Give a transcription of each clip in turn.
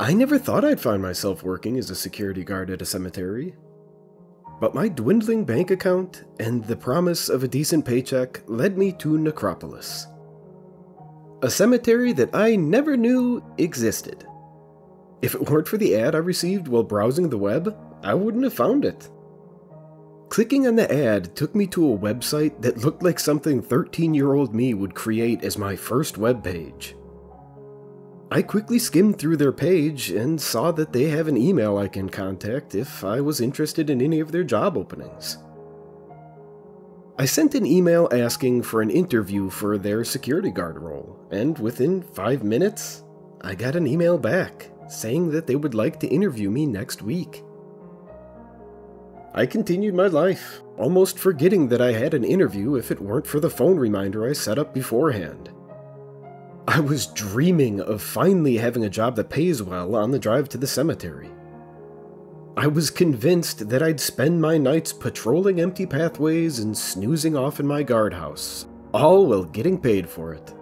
I never thought I'd find myself working as a security guard at a cemetery. But my dwindling bank account and the promise of a decent paycheck led me to Necropolis, a cemetery that I never knew existed. If it weren't for the ad I received while browsing the web, I wouldn't have found it. Clicking on the ad took me to a website that looked like something 13-year-old me would create as my first web page. I quickly skimmed through their page and saw that they have an email I can contact if I was interested in any of their job openings. I sent an email asking for an interview for their security guard role, and within 5 minutes, I got an email back saying that they would like to interview me next week. I continued my life, almost forgetting that I had an interview if it weren't for the phone reminder I set up beforehand. I was dreaming of finally having a job that pays well on the drive to the cemetery. I was convinced that I'd spend my nights patrolling empty pathways and snoozing off in my guardhouse, all while getting paid for it.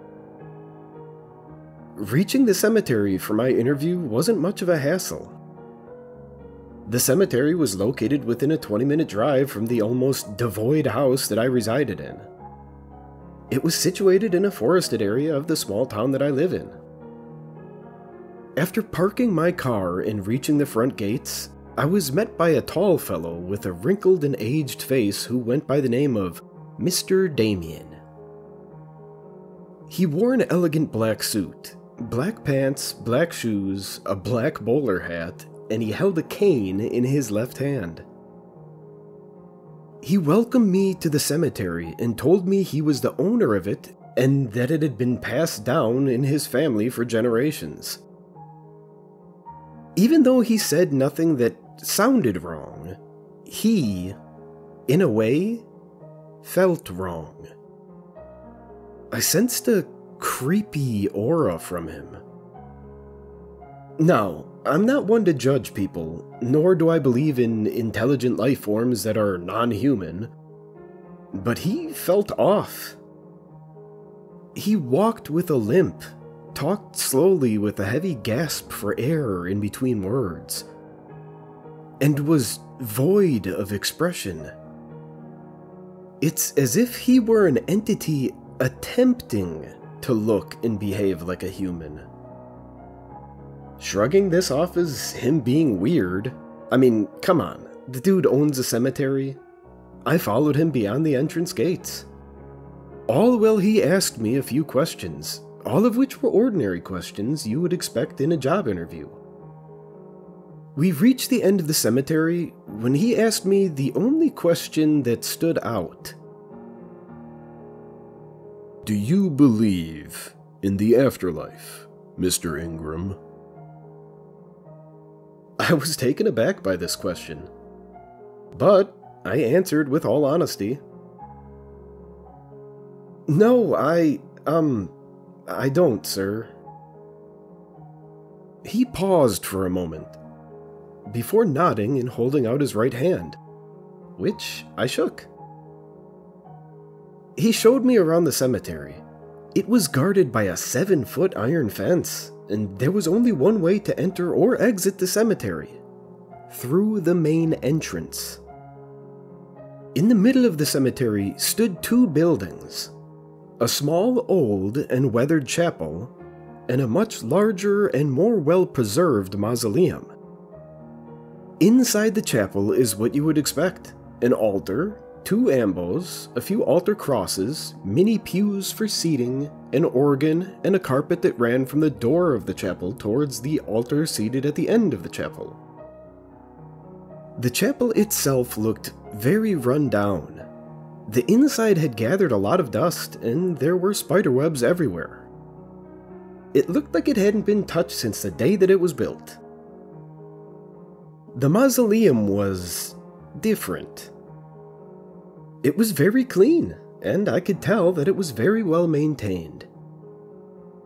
Reaching the cemetery for my interview wasn't much of a hassle. The cemetery was located within a 20-minute drive from the almost devoid house that I resided in. It was situated in a forested area of the small town that I live in. After parking my car and reaching the front gates, I was met by a tall fellow with a wrinkled and aged face who went by the name of Mr. Damien. He wore an elegant black suit, black pants, black shoes, a black bowler hat, and he held a cane in his left hand. He welcomed me to the cemetery and told me he was the owner of it and that it had been passed down in his family for generations. Even though he said nothing that sounded wrong, he, in a way, felt wrong. I sensed a creepy aura from him. Now, I'm not one to judge people, nor do I believe in intelligent life forms that are non-human, but he felt off. He walked with a limp, talked slowly with a heavy gasp for air in between words, and was void of expression. It's as if he were an entity attempting to look and behave like a human. Shrugging this off as him being weird, I mean, come on, the dude owns a cemetery. I followed him beyond the entrance gates. All while he asked me a few questions, all of which were ordinary questions you would expect in a job interview. We reached the end of the cemetery when he asked me the only question that stood out. Do you believe in the afterlife, Mr. Ingram? I was taken aback by this question, but I answered with all honesty. No, I don't, sir. He paused for a moment, before nodding and holding out his right hand, which I shook. He showed me around the cemetery. It was guarded by a 7-foot iron fence, and there was only one way to enter or exit the cemetery, through the main entrance. In the middle of the cemetery stood 2 buildings, a small, old, and weathered chapel, and a much larger and more well-preserved mausoleum. Inside the chapel is what you would expect: an altar, 2 ambos, a few altar crosses, mini pews for seating, an organ, and a carpet that ran from the door of the chapel towards the altar seated at the end of the chapel. The chapel itself looked very run down. The inside had gathered a lot of dust, and there were spiderwebs everywhere. It looked like it hadn't been touched since the day that it was built. The mausoleum was different. It was very clean, and I could tell that it was very well maintained.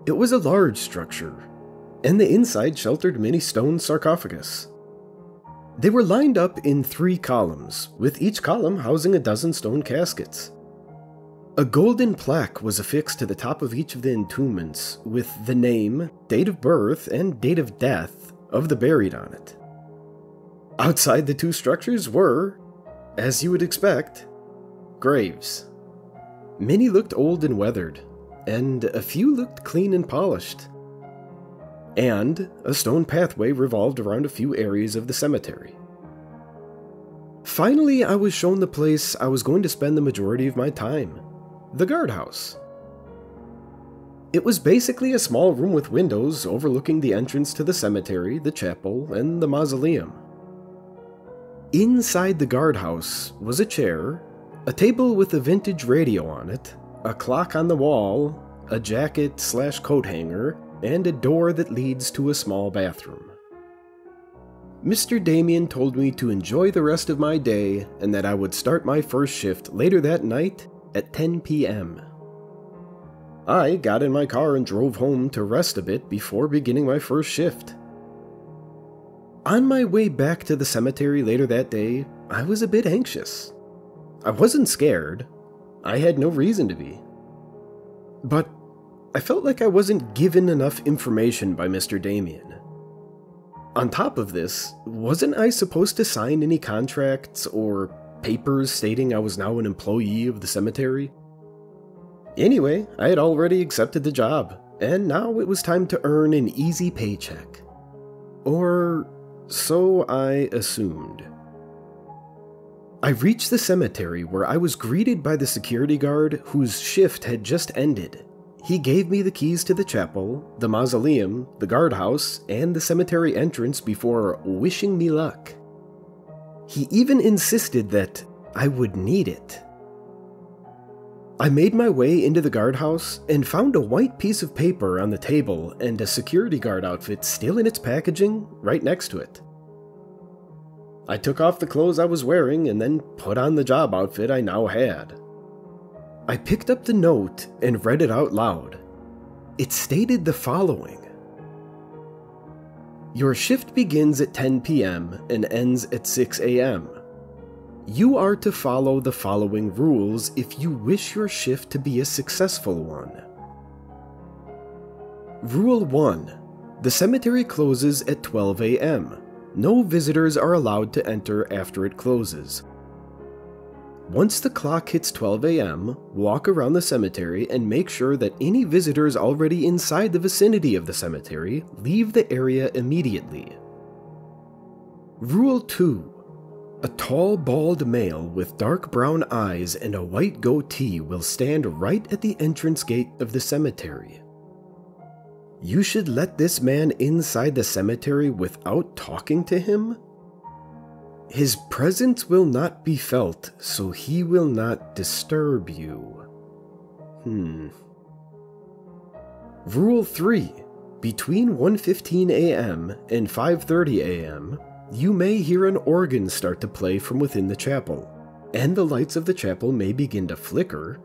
It was a large structure, and the inside sheltered many stone sarcophagus. They were lined up in 3 columns, with each column housing a dozen stone caskets. A golden plaque was affixed to the top of each of the entombments, with the name, date of birth, and date of death of the buried on it. Outside the two structures were, as you would expect, graves. Many looked old and weathered, and a few looked clean and polished. And a stone pathway revolved around a few areas of the cemetery. Finally, I was shown the place I was going to spend the majority of my time, the guardhouse. It was basically a small room with windows overlooking the entrance to the cemetery, the chapel, and the mausoleum. Inside the guardhouse was a chair, a table with a vintage radio on it, a clock on the wall, a jacket/coat hanger, and a door that leads to a small bathroom. Mr. Damien told me to enjoy the rest of my day and that I would start my first shift later that night at 10 p.m. I got in my car and drove home to rest a bit before beginning my first shift. On my way back to the cemetery later that day, I was a bit anxious. I wasn't scared. I had no reason to be. But I felt like I wasn't given enough information by Mr. Damien. On top of this, wasn't I supposed to sign any contracts or papers stating I was now an employee of the cemetery? Anyway, I had already accepted the job, and now it was time to earn an easy paycheck. Or so I assumed. I reached the cemetery where I was greeted by the security guard whose shift had just ended. He gave me the keys to the chapel, the mausoleum, the guardhouse, and the cemetery entrance before wishing me luck. He even insisted that I would need it. I made my way into the guardhouse and found a white piece of paper on the table and a security guard outfit still in its packaging right next to it. I took off the clothes I was wearing and then put on the job outfit I now had. I picked up the note and read it out loud. It stated the following. Your shift begins at 10 p.m. and ends at 6 a.m. You are to follow the following rules if you wish your shift to be a successful one. Rule 1. The cemetery closes at 12 a.m. No visitors are allowed to enter after it closes. Once the clock hits 12 a.m., walk around the cemetery and make sure that any visitors already inside the vicinity of the cemetery leave the area immediately. Rule 2. A tall, bald male with dark brown eyes and a white goatee will stand right at the entrance gate of the cemetery. You should let this man inside the cemetery without talking to him. His presence will not be felt, so he will not disturb you. Rule 3. Between 1:15 a.m. and 5:30 a.m., you may hear an organ start to play from within the chapel, and the lights of the chapel may begin to flicker.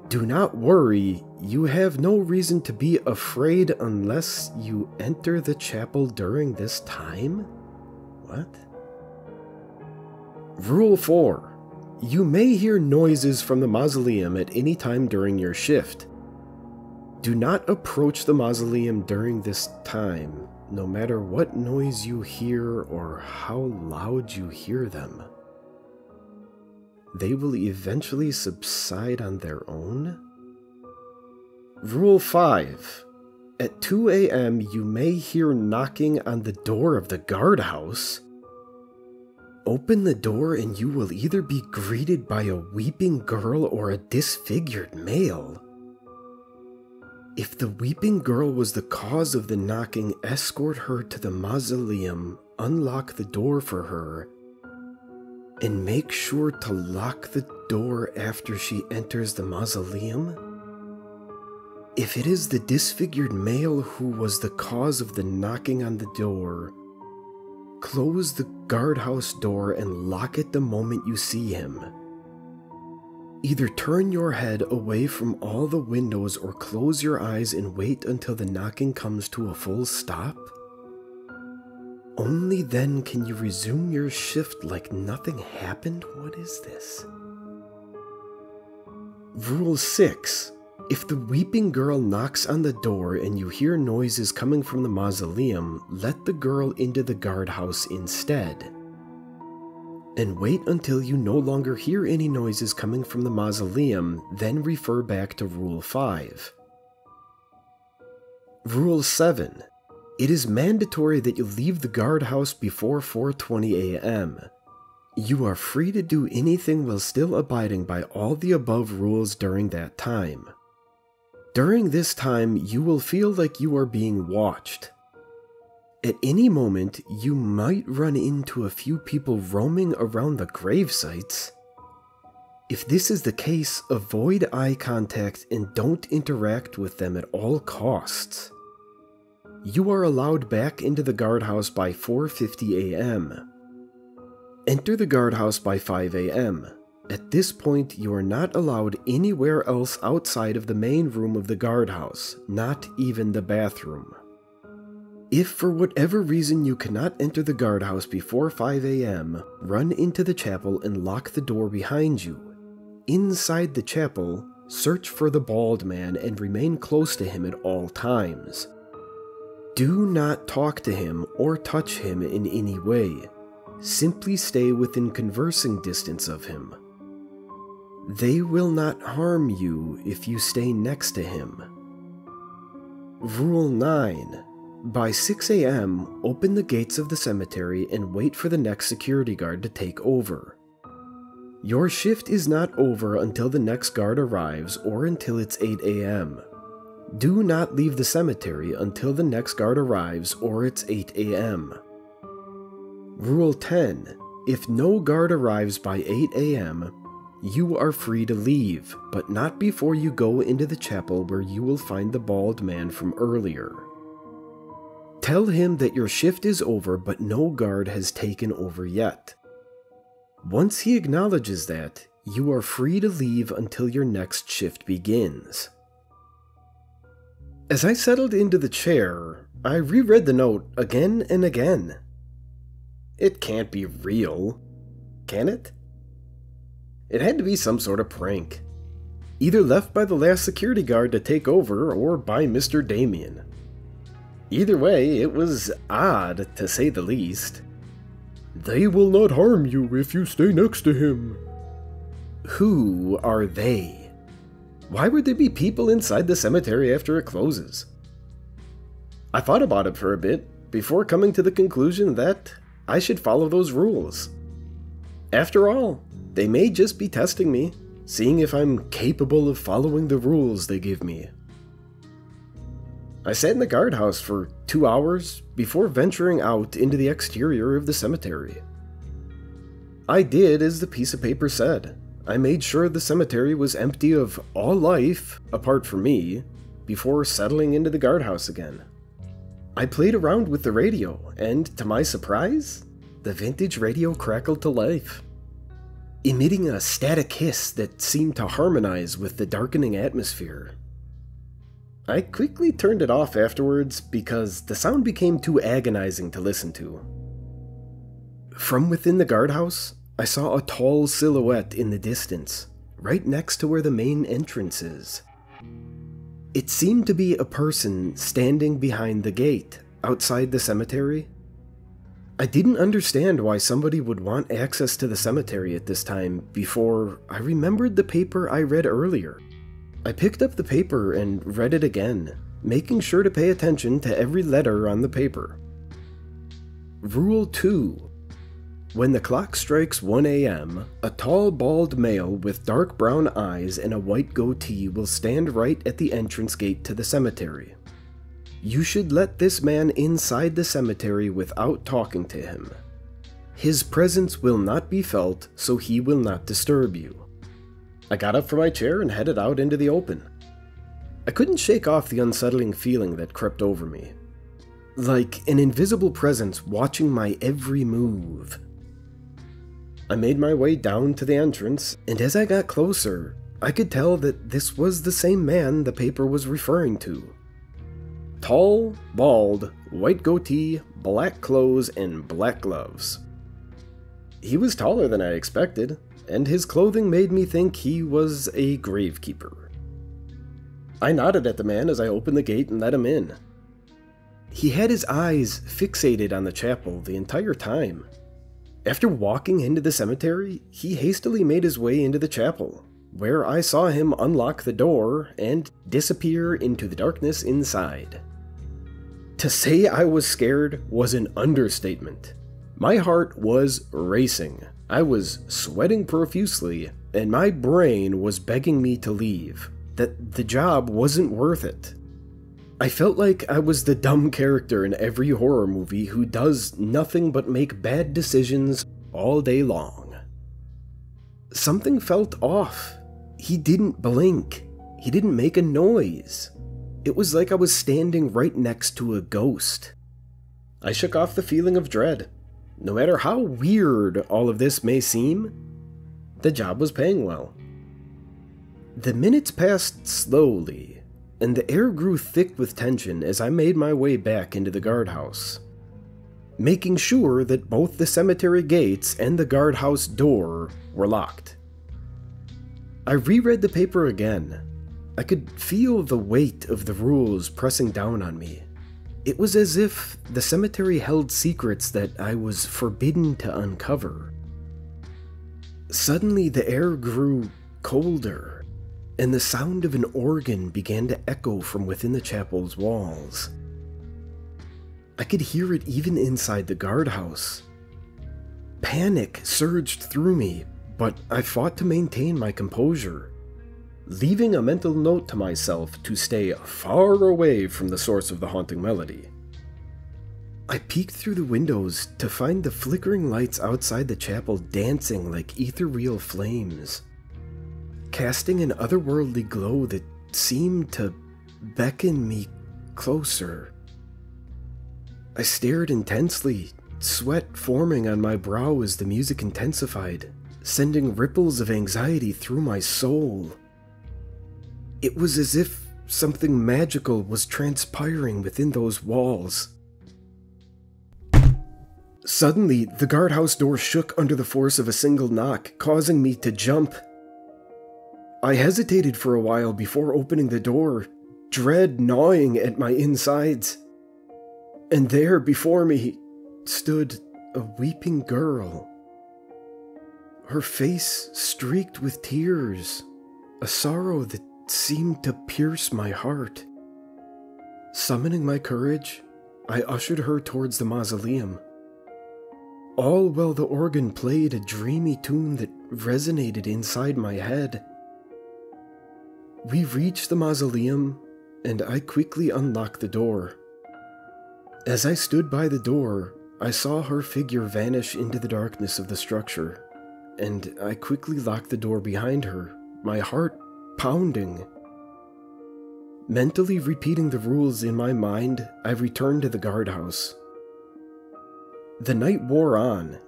Do not worry, you have no reason to be afraid unless you enter the chapel during this time? What? Rule 4. You may hear noises from the mausoleum at any time during your shift. Do not approach the mausoleum during this time, no matter what noise you hear or how loud you hear them. They will eventually subside on their own. Rule 5. At 2 a.m. you may hear knocking on the door of the guardhouse. Open the door and you will either be greeted by a weeping girl or a disfigured male. If the weeping girl was the cause of the knocking, escort her to the mausoleum, unlock the door for her, and make sure to lock the door after she enters the mausoleum. If it is the disfigured male who was the cause of the knocking on the door, close the guardhouse door and lock it the moment you see him. Either turn your head away from all the windows or close your eyes and wait until the knocking comes to a full stop. Only then can you resume your shift like nothing happened. What is this? Rule 6. If the weeping girl knocks on the door and you hear noises coming from the mausoleum, let the girl into the guardhouse instead. And wait until you no longer hear any noises coming from the mausoleum, then refer back to Rule 5. Rule 7. It is mandatory that you leave the guardhouse before 4:20 a.m. You are free to do anything while still abiding by all the above rules during that time. During this time, you will feel like you are being watched. At any moment, you might run into a few people roaming around the grave sites. If this is the case, avoid eye contact and don't interact with them at all costs. You are allowed back into the guardhouse by 4:50 a.m. Enter the guardhouse by 5 a.m. At this point, you are not allowed anywhere else outside of the main room of the guardhouse, not even the bathroom. If for whatever reason you cannot enter the guardhouse before 5 a.m., run into the chapel and lock the door behind you. Inside the chapel, search for the bald man and remain close to him at all times. Do not talk to him or touch him in any way. Simply stay within conversing distance of him. They will not harm you if you stay next to him. Rule 9. By 6 a.m., open the gates of the cemetery and wait for the next security guard to take over. Your shift is not over until the next guard arrives or until it's 8 a.m. Do not leave the cemetery until the next guard arrives or it's 8 a.m. Rule 10. If no guard arrives by 8 a.m., you are free to leave, but not before you go into the chapel where you will find the bald man from earlier. Tell him that your shift is over but no guard has taken over yet. Once he acknowledges that, you are free to leave until your next shift begins. As I settled into the chair, I reread the note again and again. It can't be real, can it? It had to be some sort of prank, either left by the last security guard to take over or by Mr. Damien. Either way, it was odd, to say the least. They will not harm you if you stay next to him. Who are they? Why would there be people inside the cemetery after it closes? I thought about it for a bit before coming to the conclusion that I should follow those rules. After all, they may just be testing me, seeing if I'm capable of following the rules they give me. I sat in the guardhouse for 2 hours before venturing out into the exterior of the cemetery. I did as the piece of paper said. I made sure the cemetery was empty of all life, apart from me, before settling into the guardhouse again. I played around with the radio, and to my surprise, the vintage radio crackled to life, emitting a static hiss that seemed to harmonize with the darkening atmosphere. I quickly turned it off afterwards because the sound became too agonizing to listen to. From within the guardhouse, I saw a tall silhouette in the distance, right next to where the main entrance is. It seemed to be a person standing behind the gate, outside the cemetery. I didn't understand why somebody would want access to the cemetery at this time before I remembered the paper I read earlier. I picked up the paper and read it again, making sure to pay attention to every letter on the paper. Rule 2. When the clock strikes 1 a.m., a tall bald male with dark brown eyes and a white goatee will stand right at the entrance gate to the cemetery. You should let this man inside the cemetery without talking to him. His presence will not be felt, so he will not disturb you. I got up from my chair and headed out into the open. I couldn't shake off the unsettling feeling that crept over me, like an invisible presence watching my every move. I made my way down to the entrance, and as I got closer, I could tell that this was the same man the paper was referring to. Tall, bald, white goatee, black clothes, and black gloves. He was taller than I expected, and his clothing made me think he was a gravekeeper. I nodded at the man as I opened the gate and let him in. He had his eyes fixated on the chapel the entire time. After walking into the cemetery, he hastily made his way into the chapel, where I saw him unlock the door and disappear into the darkness inside. To say I was scared was an understatement. My heart was racing. I was sweating profusely, and my brain was begging me to leave, that the job wasn't worth it. I felt like I was the dumb character in every horror movie who does nothing but make bad decisions all day long. Something felt off. He didn't blink. He didn't make a noise. It was like I was standing right next to a ghost. I shook off the feeling of dread. No matter how weird all of this may seem, the job was paying well. The minutes passed slowly, and the air grew thick with tension as I made my way back into the guardhouse, making sure that both the cemetery gates and the guardhouse door were locked. I reread the paper again. I could feel the weight of the rules pressing down on me. It was as if the cemetery held secrets that I was forbidden to uncover. Suddenly, the air grew colder, and the sound of an organ began to echo from within the chapel's walls. I could hear it even inside the guardhouse. Panic surged through me, but I fought to maintain my composure, leaving a mental note to myself to stay far away from the source of the haunting melody. I peeked through the windows to find the flickering lights outside the chapel dancing like ethereal flames, casting an otherworldly glow that seemed to beckon me closer. I stared intensely, sweat forming on my brow as the music intensified, sending ripples of anxiety through my soul. It was as if something magical was transpiring within those walls. Suddenly, the guardhouse door shook under the force of a single knock, causing me to jump. I hesitated for a while before opening the door, dread gnawing at my insides. And there before me stood a weeping girl. Her face streaked with tears, a sorrow that seemed to pierce my heart. Summoning my courage, I ushered her towards the mausoleum, all while the organ played a dreamy tune that resonated inside my head. We reached the mausoleum, and I quickly unlocked the door. As I stood by the door, I saw her figure vanish into the darkness of the structure, and I quickly locked the door behind her, my heart pounding. Mentally repeating the rules in my mind, I returned to the guardhouse. The night wore on,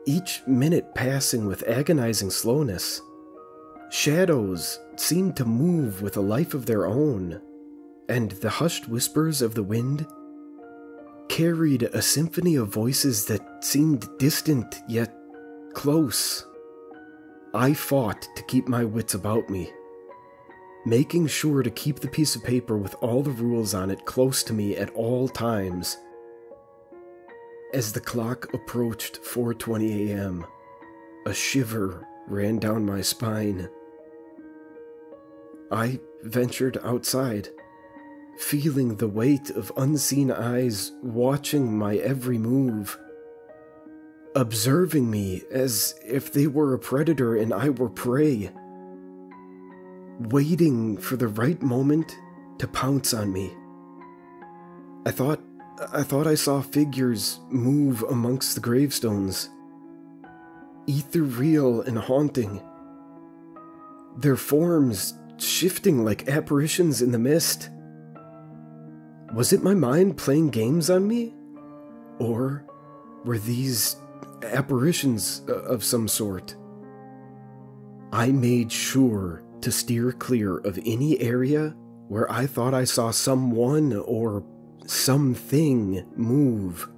each minute passing with agonizing slowness. Shadows seemed to move with a life of their own, and the hushed whispers of the wind carried a symphony of voices that seemed distant yet close. I fought to keep my wits about me, making sure to keep the piece of paper with all the rules on it close to me at all times. As the clock approached 4:20 a.m., a shiver ran down my spine. I ventured outside, feeling the weight of unseen eyes watching my every move, observing me as if they were a predator and I were prey, waiting for the right moment to pounce on me. I thought I saw figures move amongst the gravestones, ethereal and haunting, their forms shifting like apparitions in the mist. Was it my mind playing games on me? Or were these apparitions of some sort? I made sure to steer clear of any area where I thought I saw someone or something move.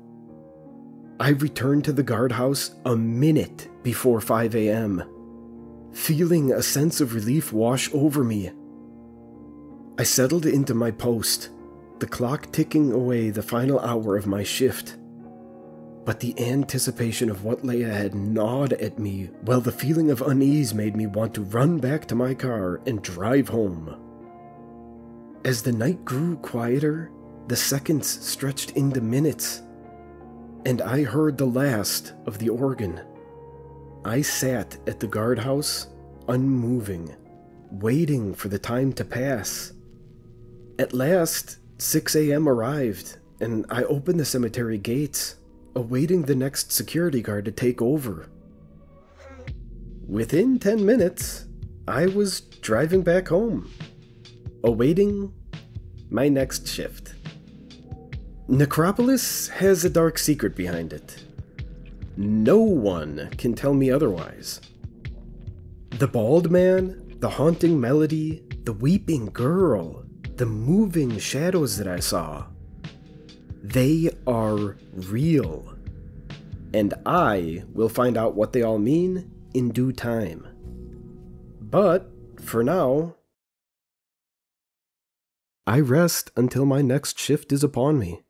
I returned to the guardhouse a minute before 5 a.m., feeling a sense of relief wash over me. I settled into my post, the clock ticking away the final hour of my shift. But the anticipation of what lay ahead gnawed at me, while the feeling of unease made me want to run back to my car and drive home. As the night grew quieter, the seconds stretched into minutes, and I heard the last of the organ. I sat at the guardhouse, unmoving, waiting for the time to pass. At last, 6 a.m. arrived, and I opened the cemetery gates, awaiting the next security guard to take over. Within 10 minutes, I was driving back home, awaiting my next shift. Necropolis has a dark secret behind it. No one can tell me otherwise. The bald man, the haunting melody, the weeping girl, the moving shadows that I saw, they are real. And I will find out what they all mean in due time. But, for now, I rest until my next shift is upon me.